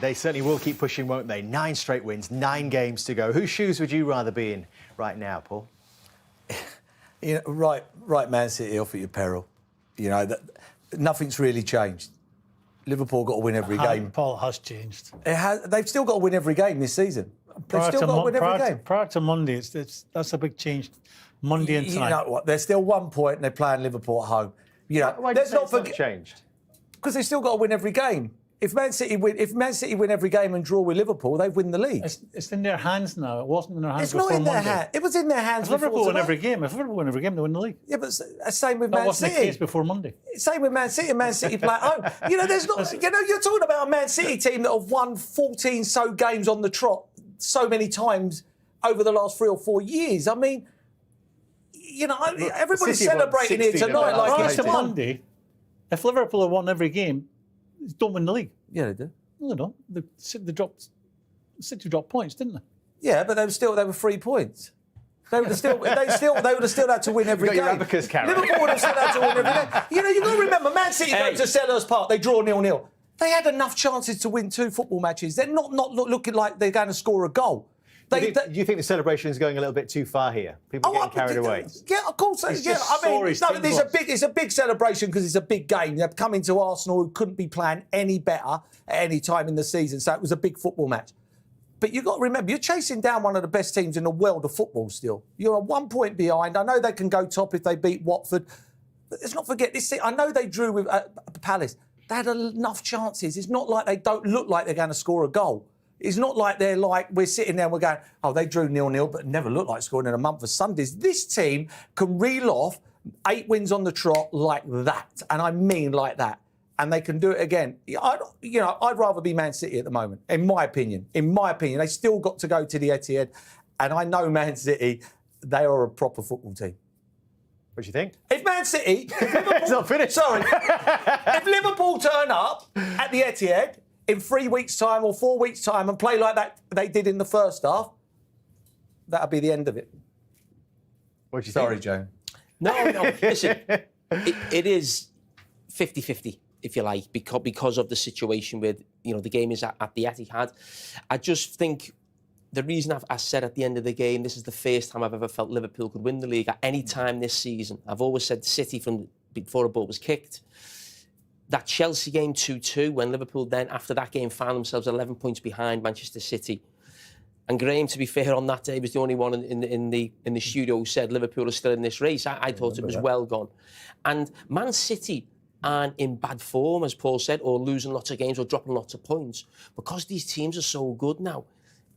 They certainly will keep pushing, won't they? 9 straight wins, 9 games to go. Whose shoes would you rather be in right now, Paul? Right, Man City off at your peril. Nothing's really changed. Liverpool got to win every game. Paul, has changed. They've still got to win every game this season. They've still got to win every game. Prior to Monday, that's a big change. Monday and tonight. You know what? They're still 1 point and they're playing Liverpool at home. Why do you say it's not changed? Because they've still got to win every game. If Man City win every game and draw with Liverpool, they win the league. It's in their hands now. It wasn't in their hands before It's not in Monday. their hands. It was in their hands. If Liverpool win every game, they win the league. Yeah, but same with Man City. That wasn't the case before Monday. Same with Man City. Man City play at home. There's not. You're talking about a Man City team that have won 14 so games on the trot so many times over the last 3 or 4 years. I mean, everybody's City won celebrating here 16 tonight like Prior it's to won. Monday, if Liverpool had won every game, they don't win the league. Yeah, they do. No, they don't. City dropped points, didn't they? Yeah, but they were 3 points. They would have still had to win every You've game. got your abacus, Karen. Liverpool would have still had to win every game. You've got to remember, Man City go to Selhurst Park, they draw 0-0. They had enough chances to win 2 football matches. They're not looking like they're going to score a goal. Do you think the celebration is going a little bit too far here? People getting carried away. Yeah, of course. It's a big celebration because it's a big game. They've come into Arsenal, who couldn't be playing any better at any time in the season. So it was a big football match. But you've got to remember, you're chasing down one of the best teams in the world of football still. You're 1 point behind. I know they can go top if they beat Watford. But let's not forget this. I know they drew with Palace. They had enough chances. It's not like they don't look like they're going to score a goal. It's not like we're sitting there and we're going, they drew 0-0, but never looked like scoring in a month of Sundays. This team can reel off 8 wins on the trot like that. And I mean like that. And they can do it again. I'd rather be Man City at the moment, in my opinion. They still got to go to the Etihad. And I know Man City, they are a proper football team. What do you think? If Man City... It's not finished. Sorry. If Liverpool turn up at the Etihad in 3 weeks' time or 4 weeks' time and play like that they did in the first half, that'll be the end of it. What do you Sorry, think? Joan. No. Listen, it is 50-50, if you like, because of the situation with, the game is at the Etihad. I just think the reason I said at the end of the game, this is the first time I've ever felt Liverpool could win the league at any time this season. I've always said City from before a ball was kicked. That Chelsea game 2-2, when Liverpool then, after that game, found themselves 11 points behind Manchester City. And Graham, to be fair, on that day was the only one in the studio who said Liverpool are still in this race. I thought it was well gone. And Man City aren't in bad form, as Paul said, or losing lots of games or dropping lots of points. Because these teams are so good now,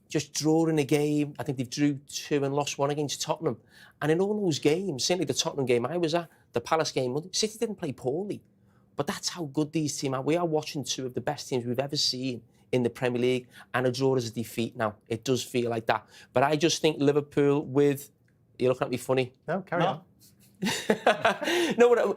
just drawing a game, I think they've drew 2 and lost 1 against Tottenham. And in all those games, certainly the Tottenham game I was at, the Palace game, City didn't play poorly. But that's how good these teams are. We are watching 2 of the best teams we've ever seen in the Premier League, and a draw is a defeat now. It does feel like that. But I just think Liverpool with... You're looking at me funny. No, carry on. No,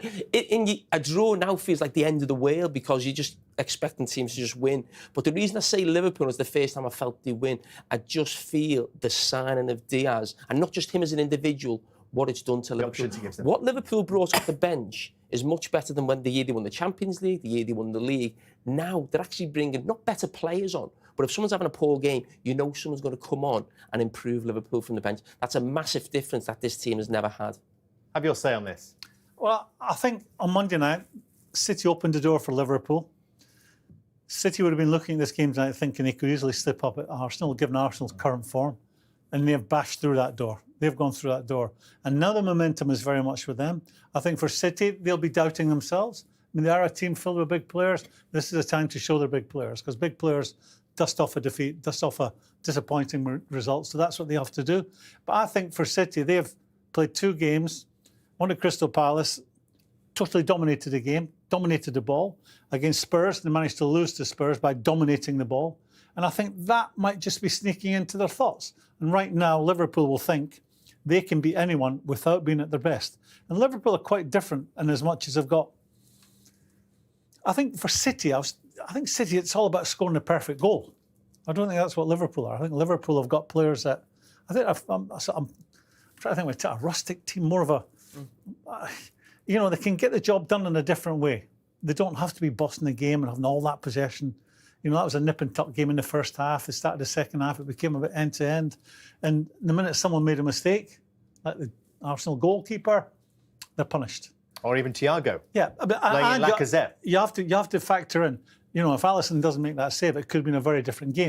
a draw now feels like the end of the world because you're just expecting teams to just win. But the reason I say Liverpool is the first time I felt they win, I just feel the signing of Diaz, and not just him as an individual, what it's done to Liverpool. What Liverpool brought off the bench is much better than when the year they won the Champions League, the year they won the league. Now they're actually bringing not better players on, but if someone's having a poor game, someone's going to come on and improve Liverpool from the bench. That's a massive difference that this team has never had. Have your say on this. Well, I think on Monday night, City opened the door for Liverpool. City would have been looking at this game tonight thinking they could easily slip up at Arsenal, given Arsenal's current form. And they have bashed through that door. They've gone through that door. And now the momentum is very much with them. I think for City, they'll be doubting themselves. I mean, they are a team filled with big players. This is a time to show their big players, because big players dust off a defeat, dust off a disappointing result. So that's what they have to do. But I think for City, they've played 2 games. One at Crystal Palace, totally dominated the game, dominated the ball. Against Spurs, they managed to lose to Spurs by dominating the ball. And I think that might just be sneaking into their thoughts. And right now, Liverpool will think they can beat anyone without being at their best. And Liverpool are quite different in as much as they've got... I think for City, City, it's all about scoring the perfect goal. I don't think that's what Liverpool are. I think Liverpool have got players that... I'm trying to think of a rustic team, more of a... they can get the job done in a different way. They don't have to be bossing the game and having all that possession. You know, that was a nip and tuck game in the first half. They started the second half, it became a bit end to end. And the minute someone made a mistake, like the Arsenal goalkeeper, they're punished. Or even Thiago. Yeah, but Playing in Lacazette. You have to factor in. You know, if Alisson doesn't make that save, it could have been a very different game.